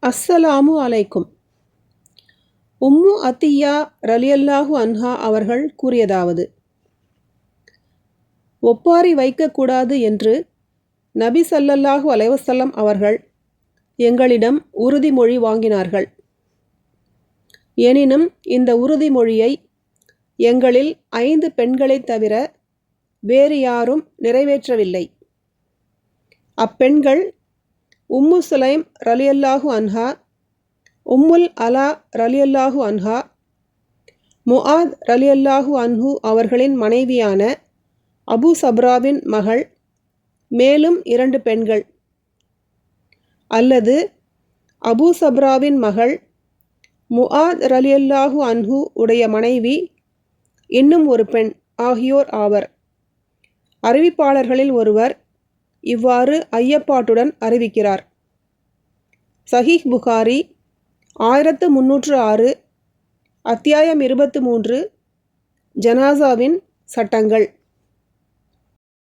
அஸ்ஸலாமு அலைக்கும். உம்மு அத்தியா ரலியல்லாஹு அன்ஹா அவர்கள் கூறியதாவது: ஒப்பாரி வைக்கக்கூடாது என்று நபி ஸல்லல்லாஹு அலைஹி வஸல்லம் அவர்கள் எங்களிடம் உறுதிமொழி வாங்கினார்கள். எனினும் இந்த உறுதிமொழியை எங்களில் 5 பெண்களைத் தவிர வேறு யாரும் நிறைவேற்றவில்லை. அப்பெண்கள் உம்மு சுலைம் ரலியல்லாஹு அன்ஹா, உம்முல் அலா ரலியல்லாஹு அன்ஹா, முஆத் ரலியல்லாஹு அன்ஹு அவர்களின் மனைவியான அபூ சப்ராவின் மகள், மேலும் 2 பெண்கள், அல்லது அபூ சப்ராவின் மகள் முஆத் ரலியல்லாஹு அன்ஹு உடைய மனைவி இன்னும் ஒரு பெண் ஆகியோர் ஆவர். அறிவிப்பாளர்களில் ஒருவர் இவ்வாறு ஐயப்பாட்டுடன் அறிவிக்கிறார். சஹீஹ் புகாரி 1306, அத்தியாயம் 23, ஜனாசாவின் சட்டங்கள்.